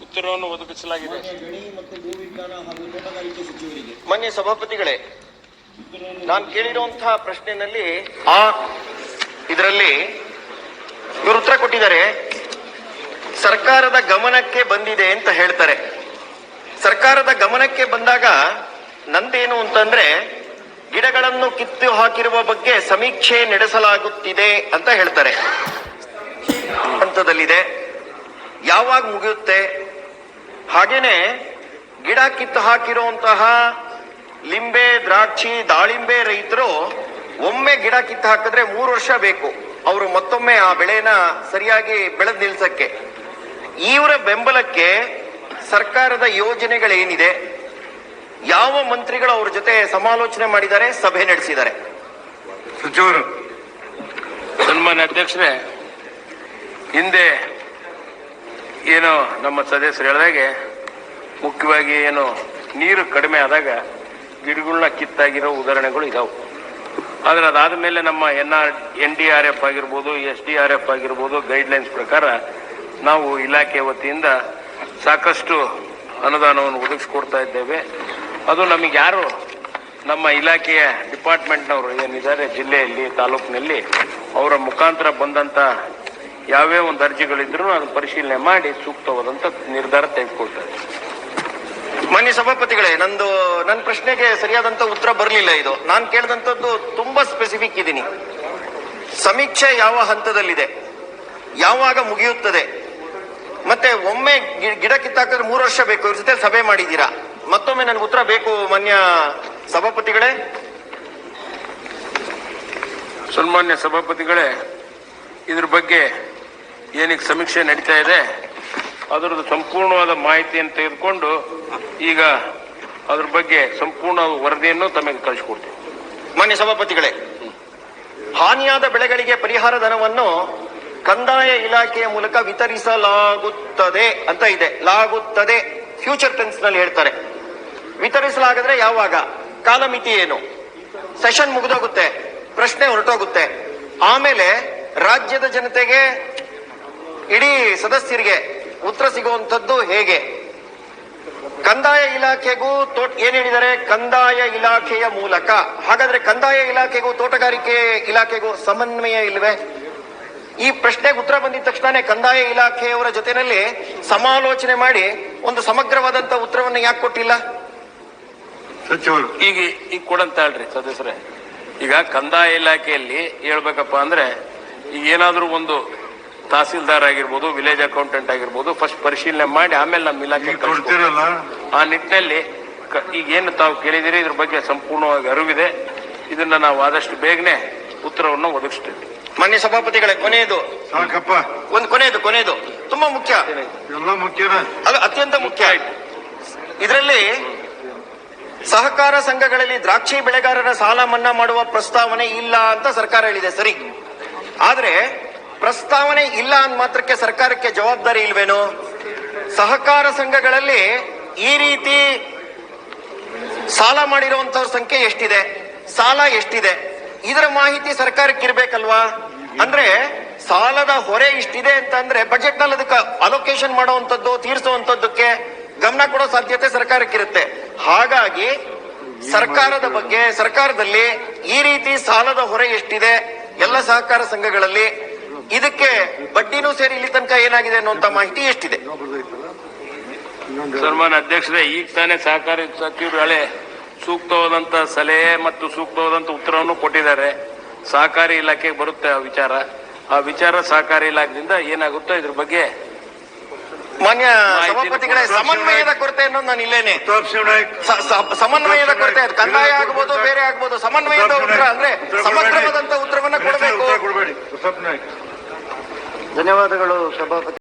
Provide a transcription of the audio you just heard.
ಉತ್ತರವನ್ನು ಒದಗಿಸಲಾಗಿದೆ. ಗಣಿ ಮತ್ತು ಭೂವಿಜ್ಞಾನ ಹಾಗೂ ತೋಟಗಾರಿಕೆ ಸಚಿವರಿಗೆ. ಮಾನ್ಯ ಸಭಾಪತಿಗಳೇ, ನಾನು ಕೇಳಿರುವಂತಹ ಪ್ರಶ್ನೆಯಲ್ಲಿ ಇದರಲ್ಲಿ ಇವರು ಉತ್ತರ ಕೊಟ್ಟಿದ್ದಾರೆ. ಸರ್ಕಾರದ ಗಮನಕ್ಕೆ ಬಂದಿದೆ ಅಂತ ಹೇಳ್ತಾರೆ. ಸರ್ಕಾರದ ಗಮನಕ್ಕೆ ಬಂದಾಗ ನಂದೇನು ಅಂತಂದ್ರೆ, ಗಿಡಗಳನ್ನು ಕಿತ್ತು ಹಾಕಿರುವ ಬಗ್ಗೆ ಸಮೀಕ್ಷೆ ನಡೆಸಲಾಗುತ್ತಿದೆ ಅಂತ ಹೇಳ್ತಾರೆ. ಹಂತದಲ್ಲಿದೆ, ಯಾವಾಗ ಮುಗಿಯುತ್ತೆ? ಹಾಗೇನೆ ಗಿಡ ಕಿತ್ತು ಹಾಕಿರುವಂತಹ ಲಿಂಬೆ, ದ್ರಾಕ್ಷಿ, ದಾಳಿಂಬೆ ರೈತರು ಒಮ್ಮೆ ಗಿಡ ಕಿತ್ತು ಹಾಕಿದ್ರೆ 3 ವರ್ಷ ಬೇಕು ಅವರು ಮತ್ತೊಮ್ಮೆ ಆ ಬೆಳೆನ ಸರಿಯಾಗಿ ಬೆಳೆದು ನಿಲ್ಸಕ್ಕೆ. ಇವರ ಬೆಂಬಲಕ್ಕೆ ಸರ್ಕಾರದ ಯೋಜನೆಗಳೇನಿದೆ, ಯಾವ ಮಂತ್ರಿಗಳು ಅವ್ರ ಜೊತೆ ಸಮಾಲೋಚನೆ ಮಾಡಿದ್ದಾರೆ, ಸಭೆ ನಡೆಸಿದ್ದಾರೆ? ಸಚಿವರು. ಸನ್ಮಾನ್ಯ ಅಧ್ಯಕ್ಷರೇ, ಹಿಂದೆ ಏನು ನಮ್ಮ ಸದಸ್ಯರು ಹೇಳಿದಾಗೆ ಮುಖ್ಯವಾಗಿ ಏನು ನೀರು ಕಡಿಮೆ ಆದಾಗ ಗಿಡಗಳನ್ನ ಕಿತ್ತಾಗಿರೋ ಉದಾಹರಣೆಗಳು ಇದಾವೆ. ಆದರೆ ಅದಾದ ಮೇಲೆ ನಮ್ಮ NDRF ಆಗಿರ್ಬೋದು, SDRF ಆಗಿರ್ಬೋದು, ಗೈಡ್ಲೈನ್ಸ್ ಪ್ರಕಾರ ನಾವು ಇಲಾಖೆ ವತಿಯಿಂದ ಸಾಕಷ್ಟು ಅನುದಾನವನ್ನು ಒದಗಿಸ್ಕೊಡ್ತಾ ಇದ್ದೇವೆ. ಅದು ನಮಗೆ ಯಾರು ನಮ್ಮ ಇಲಾಖೆಯ ಡಿಪಾರ್ಟ್ಮೆಂಟ್ನವರು ಏನಿದ್ದಾರೆ ಜಿಲ್ಲೆಯಲ್ಲಿ, ತಾಲೂಕಿನಲ್ಲಿ, ಅವರ ಮುಖಾಂತರ ಬಂದಂತ ಯಾವ್ಯಾವ ಒಂದು ಅರ್ಜಿಗಳಿದ್ರು ಅದನ್ನು ಪರಿಶೀಲನೆ ಮಾಡಿ ಸೂಕ್ತವಾದಂತ ನಿರ್ಧಾರ ತೆಗೆದುಕೊಳ್ತಾರೆ. ಮಾನ್ಯ ಸಭಾಪತಿಗಳೇ, ನನ್ನ ಪ್ರಶ್ನೆಗೆ ಸರಿಯಾದಂತ ಉತ್ತರ ಬರಲಿಲ್ಲ. ಇದು ನಾನು ಕೇಳಿದಂಥದ್ದು ತುಂಬಾ ಸ್ಪೆಸಿಫಿಕ್ ಇದ್ದೀನಿ. ಸಮೀಕ್ಷೆ ಯಾವ ಹಂತದಲ್ಲಿದೆ, ಯಾವಾಗ ಮುಗಿಯುತ್ತದೆ, ಮತ್ತೆ ಒಮ್ಮೆ ಗಿಡ ಕಿತ್ತಾಕಿದ್ರೆ 3 ವರ್ಷ ಬೇಕು, ಇವ್ರ ಜೊತೆ ಸಭೆ ಮಾಡಿದ್ದೀರಾ? ಮತ್ತೊಮ್ಮೆ ನನಗೆ ಉತ್ತರ ಬೇಕು ಮಾನ್ಯ ಸಭಾಪತಿಗಳೇ. ಸನ್ಮಾನ್ಯ ಸಭಾಪತಿಗಳೇ, ಇದ್ರ ಬಗ್ಗೆ ಏನಕ್ಕೆ ಸಮೀಕ್ಷೆ ನಡೀತಾ ಇದೆ ಅದರದ್ದು ಸಂಪೂರ್ಣವಾದ ಮಾಹಿತಿಯನ್ನು ತೆಗೆದುಕೊಂಡು ಈಗ ಅದ್ರ ಬಗ್ಗೆ ಸಂಪೂರ್ಣ ವರದಿಯನ್ನು ತಮಗೆ ಕಳಿಸಿಕೊಡ್ತೀವಿ. ಮಾನ್ಯ ಸಭಾಪತಿಗಳೇ, ಹಾನಿಯಾದ ಬೆಳೆಗಳಿಗೆ ಪರಿಹಾರ ಧನವನ್ನು ಕಂದಾಯ ಇಲಾಖೆಯ ಮೂಲಕ ವಿತರಿಸಲಾಗುತ್ತದೆ ಅಂತ ಇದೆ. ಲಾಗುತ್ತದೆ ಫ್ಯೂಚರ್ ಟೆನ್ಸ್ ನಲ್ಲಿ ಹೇಳ್ತಾರೆ. ವಿತರಿಸಲಾಗದ್ರೆ ಯಾವಾಗ? ಕಾಲಮಿತಿ ಏನು? ಸೆಷನ್ ಮುಗಿದೋಗುತ್ತೆ, ಪ್ರಶ್ನೆ ಹೊರಟೋಗುತ್ತೆ. ಆಮೇಲೆ ರಾಜ್ಯದ ಜನತೆಗೆ, ಇಡೀ ಸದಸ್ಯರಿಗೆ ಉತ್ತರ ಸಿಗುವಂತದ್ದು ಹೇಗೆ? ಕಂದಾಯ ಇಲಾಖೆಗೂ ಏನ್ ಹೇಳಿದ್ದಾರೆ? ಕಂದಾಯ ಇಲಾಖೆಯ ಮೂಲಕ. ಹಾಗಾದ್ರೆ ಕಂದಾಯ ಇಲಾಖೆಗೂ ತೋಟಗಾರಿಕೆ ಇಲಾಖೆಗೂ ಸಮನ್ವಯ ಇಲ್ವೇ? ಈ ಪ್ರಶ್ನೆಗೆ ಉತ್ತರ ಬಂದಿದ ತಕ್ಷಣ ಕಂದಾಯ ಇಲಾಖೆಯವರ ಜೊತೆನಲ್ಲಿ ಸಮಾಲೋಚನೆ ಮಾಡಿ ಒಂದು ಸಮಗ್ರವಾದಂತ ಉತ್ತರವನ್ನು ಯಾಕೆ ಕೊಟ್ಟಿಲ್ಲ ಸಚಿವರು? ಈಗ ಕೊಡಂತ ಹೇಳ್ರಿ ಸದಸ್ಯರೇ. ಈಗ ಕಂದಾಯ ಇಲಾಖೆಯಲ್ಲಿ ಹೇಳ್ಬೇಕಪ್ಪ ಅಂದ್ರೆ, ಈಗ ಏನಾದ್ರೂ ಒಂದು ತಹಸೀಲ್ದಾರ್ ಆಗಿರ್ಬೋದು, ವಿಲೇಜ್ ಅಕೌಂಟೆಂಟ್ ಆಗಿರ್ಬೋದು, ಫಸ್ಟ್ ಪರಿಶೀಲನೆ ಮಾಡಿ ಆಮೇಲೆ ನಮ್ಮ ಇಲಾಖೆ ಆ ನಿಟ್ಟಿನಲ್ಲಿ ಈಗ ಏನು ತಾವು ಕೇಳಿದಿರಿ ಇದ್ರ ಬಗ್ಗೆ ಸಂಪೂರ್ಣವಾಗಿ ಅರಿವಿದೆ. ಇದನ್ನ ನಾವು ಆದಷ್ಟು ಬೇಗನೆ ಉತ್ತರವನ್ನು ಒದಗಿಸ್ತೇವೆ. ಮಾನ್ಯ ಸಭಾಪತಿಗಳೇ, ಕೊನೆಯದು ಕೊನೆಯದು ತುಂಬಾ ಮುಖ್ಯ, ಅದು ಅತ್ಯಂತ ಮುಖ್ಯ. ಇದರಲ್ಲಿ ಸಹಕಾರ ಸಂಘಗಳಲ್ಲಿ ದ್ರಾಕ್ಷಿ ಬೆಳೆಗಾರರ ಸಾಲ ಮನ್ನಾ ಮಾಡುವ ಪ್ರಸ್ತಾವನೆ ಇಲ್ಲ ಅಂತ ಸರ್ಕಾರ ಹೇಳಿದೆ, ಸರಿ. ಆದ್ರೆ ಪ್ರಸ್ತಾವನೆ ಇಲ್ಲ ಅಂದ ಮಾತ್ರಕ್ಕೆ ಸರ್ಕಾರಕ್ಕೆ ಜವಾಬ್ದಾರಿ ಇಲ್ವೇನು? ಸಹಕಾರ ಸಂಘಗಳಲ್ಲಿ ಈ ರೀತಿ ಸಾಲ ಮಾಡಿರುವಂತವ್ರ ಸಂಖ್ಯೆ ಎಷ್ಟಿದೆ, ಸಾಲ ಎಷ್ಟಿದೆ, ಇದರ ಮಾಹಿತಿ ಸರ್ಕಾರಕ್ಕೆ ಇರ್ಬೇಕಲ್ವಾ? ಅಂದ್ರೆ ಸಾಲದ ಹೊರೆ ಇಷ್ಟಿದೆ ಅಂತಂದ್ರೆ ಬಜೆಟ್ ನಲ್ಲಿ ಅದಕ್ಕೆ ಅಲೋಕೇಶನ್ ಮಾಡುವಂತದ್ದು, ತೀರಿಸುವಂತದ್ದಕ್ಕೆ ಗಮನ ಕೊಡೋ ಸಾಧ್ಯತೆ ಸರ್ಕಾರಕ್ಕಿರುತ್ತೆ. ಹಾಗಾಗಿ ಸರ್ಕಾರದ ಬಗ್ಗೆ, ಸರ್ಕಾರದಲ್ಲಿ ಈ ರೀತಿ ಸಾಲದ ಹೊರೆ ಎಷ್ಟಿದೆ ಎಲ್ಲ ಸಹಕಾರ ಸಂಘಗಳಲ್ಲಿ, ಇದಕ್ಕೆ ಬಡ್ಡಿನೂ ಸೇರಿ ಇಲ್ಲಿ ತನಕ ಏನಾಗಿದೆ ಅನ್ನುವಂತ ಮಾಹಿತಿ ಎಷ್ಟಿದೆ? ಸನ್ಮಾನ್ಯ ಅಧ್ಯಕ್ಷರೇ, ಈಗ ತಾನೇ ಸಹಕಾರಿ ಸಚಿವರು ಹಳೆ ಸೂಕ್ತವಾದಂತ ಸಲಹೆ ಮತ್ತು ಸೂಕ್ತವಾದಂತ ಉತ್ತರವನ್ನು ಕೊಟ್ಟಿದ್ದಾರೆ. ಸಹಕಾರಿ ಇಲಾಖೆಗೆ ಬರುತ್ತೆ ಆ ವಿಚಾರ ಸಹಕಾರಿ ಇಲಾಖೆಯಿಂದ ಏನಾಗುತ್ತೋ ಇದ್ರ ಬಗ್ಗೆ. ಮಾನ್ಯ ಸಭಾಪತಿಗಳೇ, ಸಮನ್ವಯದ ಕೊರತೆ ಅನ್ನೋದು ನಾನು ಇಲ್ಲೇನೆ, ಸಮನ್ವಯದ ಕೊರತೆ, ಕಂದಾಯ ಆಗ್ಬೋದು, ಬೇರೆ ಆಗ್ಬೋದು, ಸಮನ್ವಯದ ಉತ್ತರ ಅಂದ್ರೆ ಸಮಗ್ರವಾದಂತ ಉತ್ತರವನ್ನ ಕೊಡಬೇಕು. ಧನ್ಯವಾದಗಳು ಸಭಾಪತಿ.